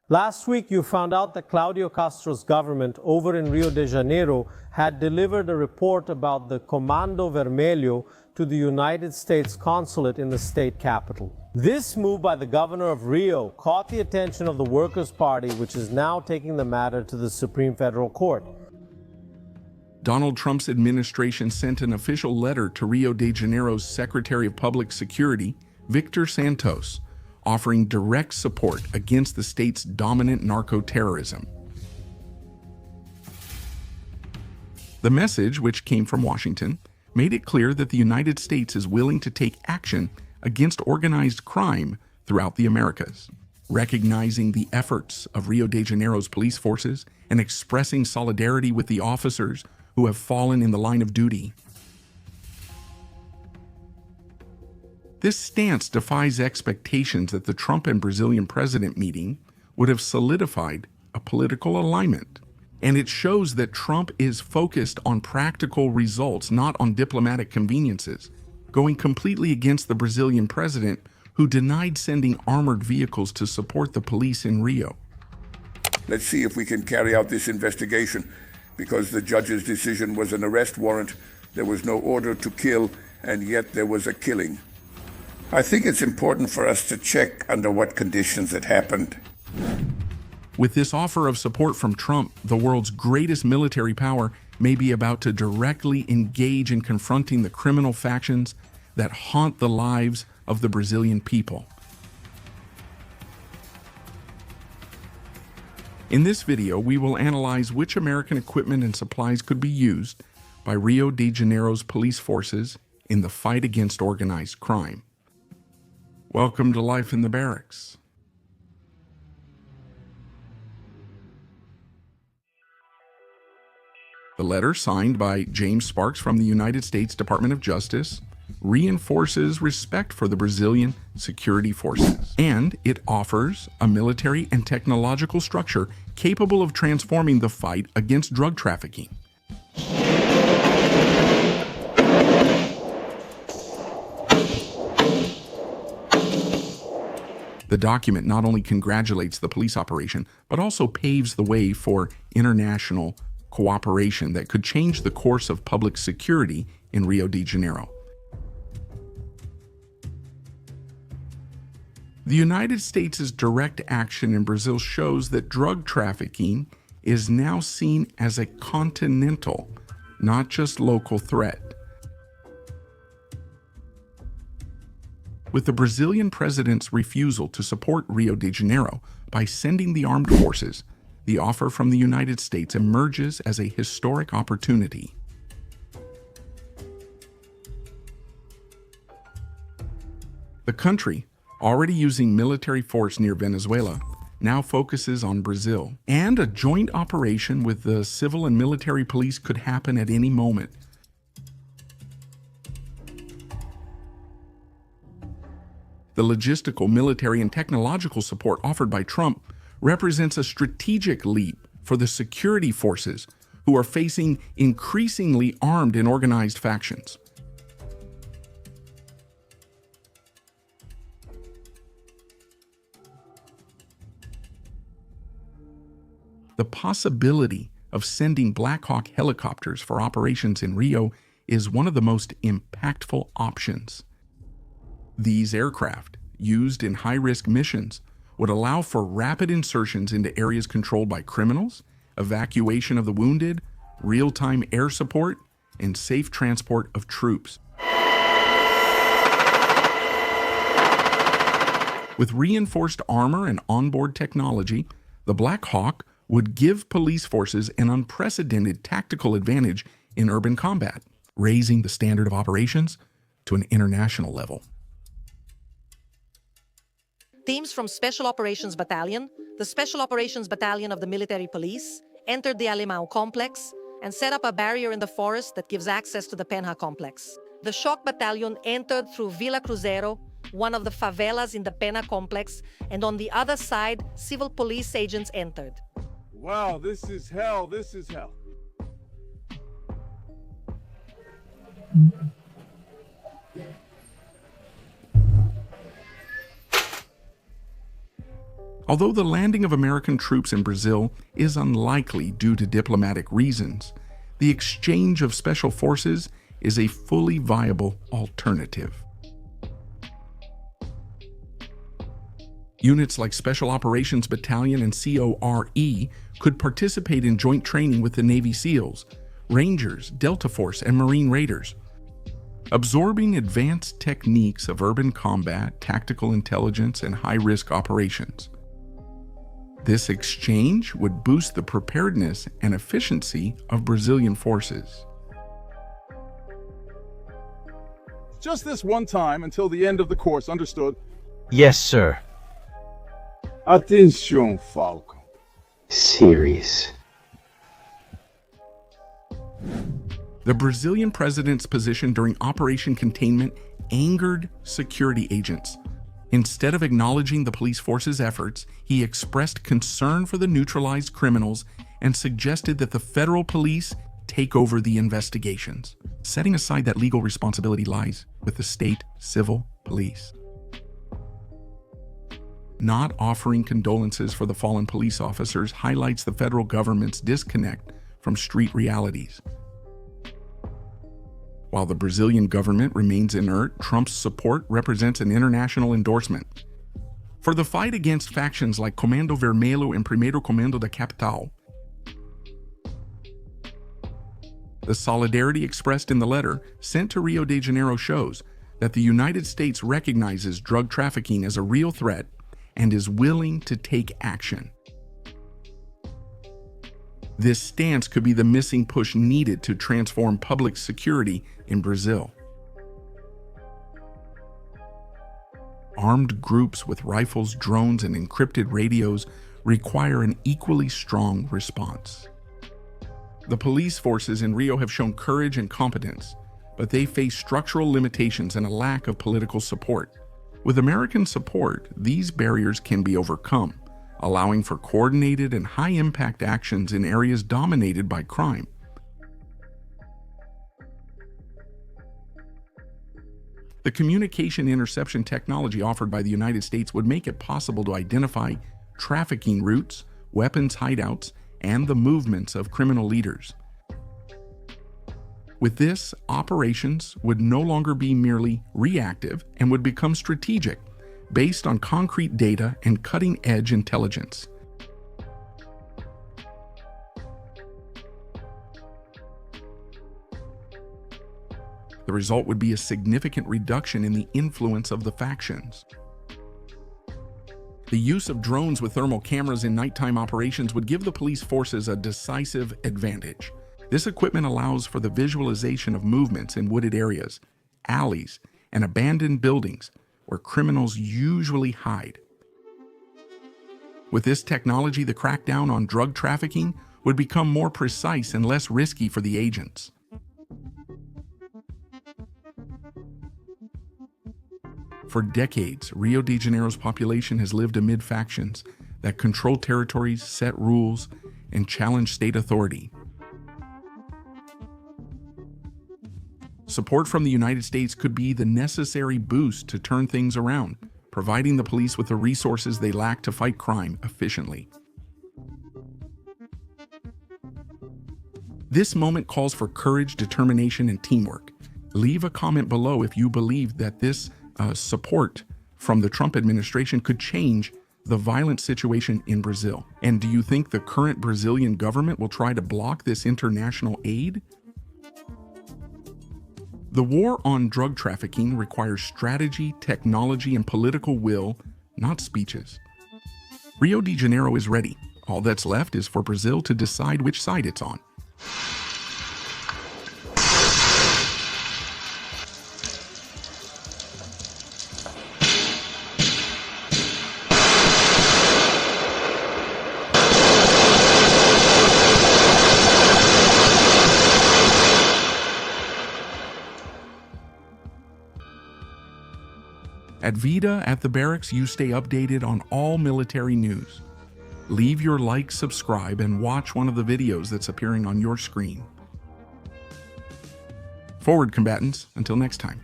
Last week, you found out that Claudio Castro's government over in Rio de Janeiro had delivered a report about the Comando Vermelho to the United States consulate in the state capital. This move by the governor of Rio caught the attention of the Workers' Party, which is now taking the matter to the Supreme Federal Court. Donald Trump's administration sent an official letter to Rio de Janeiro's Secretary of Public Security, Victor Santos, offering direct support against the state's dominant narco-terrorism. The message, which came from Washington, made it clear that the United States is willing to take action against organized crime throughout the Americas, recognizing the efforts of Rio de Janeiro's police forces and expressing solidarity with the officers who have fallen in the line of duty. This stance defies expectations that the Trump and Brazilian president meeting would have solidified a political alignment. And it shows that Trump is focused on practical results, not on diplomatic conveniences, going completely against the Brazilian president who denied sending armored vehicles to support the police in Rio. Let's see if we can carry out this investigation, because the judge's decision was an arrest warrant. There was no order to kill, and yet there was a killing. I think it's important for us to check under what conditions it happened. With this offer of support from Trump, the world's greatest military power may be about to directly engage in confronting the criminal factions that haunt the lives of the Brazilian people. In this video, we will analyze which American equipment and supplies could be used by Rio de Janeiro's police forces in the fight against organized crime. Welcome to Life in the Barracks. The letter, signed by James Sparks from the United States Department of Justice, reinforces respect for the Brazilian security forces, and it offers a military and technological structure capable of transforming the fight against drug trafficking. The document not only congratulates the police operation, but also paves the way for international cooperation that could change the course of public security in Rio de Janeiro. The United States' direct action in Brazil shows that drug trafficking is now seen as a continental, not just local threat. With the Brazilian president's refusal to support Rio de Janeiro by sending the armed forces, the offer from the United States emerges as a historic opportunity. The country, already using military force near Venezuela, now focuses on Brazil, and a joint operation with the civil and military police could happen at any moment. The logistical, military, and technological support offered by Trump represents a strategic leap for the security forces who are facing increasingly armed and organized factions. The possibility of sending Black Hawk helicopters for operations in Rio is one of the most impactful options. These aircraft, used in high-risk missions, would allow for rapid insertions into areas controlled by criminals, evacuation of the wounded, real-time air support, and safe transport of troops. With reinforced armor and onboard technology, the Black Hawk would give police forces an unprecedented tactical advantage in urban combat, raising the standard of operations to an international level. Teams from Special Operations Battalion, the Special Operations Battalion of the Military Police, entered the Alemão complex and set up a barrier in the forest that gives access to the Penha complex. The Shock Battalion entered through Vila Cruzeiro, one of the favelas in the Penha complex, and on the other side, civil police agents entered. Wow, this is hell, this is hell. Although the landing of American troops in Brazil is unlikely due to diplomatic reasons, the exchange of special forces is a fully viable alternative. Units like Special Operations Battalion and CORE could participate in joint training with the Navy SEALs, Rangers, Delta Force, and Marine Raiders, absorbing advanced techniques of urban combat, tactical intelligence, and high-risk operations. This exchange would boost the preparedness and efficiency of Brazilian forces. Just this one time until the end of the course, understood? Yes, sir. Atenção, Falcon. Serious. The Brazilian president's position during Operation Containment angered security agents. Instead of acknowledging the police force's efforts, he expressed concern for the neutralized criminals and suggested that the federal police take over the investigations, setting aside that legal responsibility lies with the state civil police. Not offering condolences for the fallen police officers highlights the federal government's disconnect from street realities. While the Brazilian government remains inert, Trump's support represents an international endorsement. For the fight against factions like Comando Vermelho and Primeiro Comando da Capital, the solidarity expressed in the letter sent to Rio de Janeiro shows that the United States recognizes drug trafficking as a real threat and is willing to take action. This stance could be the missing push needed to transform public security in Brazil. Armed groups with rifles, drones, and encrypted radios require an equally strong response. The police forces in Rio have shown courage and competence, but they face structural limitations and a lack of political support. With American support, these barriers can be overcome, allowing for coordinated and high-impact actions in areas dominated by crime. The communication interception technology offered by the United States would make it possible to identify trafficking routes, weapons hideouts, and the movements of criminal leaders. With this, operations would no longer be merely reactive and would become strategic, based on concrete data and cutting-edge intelligence. The result would be a significant reduction in the influence of the factions. The use of drones with thermal cameras in nighttime operations would give the police forces a decisive advantage. This equipment allows for the visualization of movements in wooded areas, alleys, and abandoned buildings where criminals usually hide. With this technology, the crackdown on drug trafficking would become more precise and less risky for the agents. For decades, Rio de Janeiro's population has lived amid factions that control territories, set rules, and challenge state authority. Support from the United States could be the necessary boost to turn things around, providing the police with the resources they lack to fight crime efficiently. This moment calls for courage, determination, and teamwork. Leave a comment below if you believe that this support from the Trump administration could change the violent situation in Brazil. And do you think the current Brazilian government will try to block this international aid? The war on drug trafficking requires strategy, technology, and political will, not speeches. Rio de Janeiro is ready. All that's left is for Brazil to decide which side it's on. At Vida at the Barracks, you stay updated on all military news. Leave your like, subscribe, and watch one of the videos that's appearing on your screen. Forward, combatants. Until next time.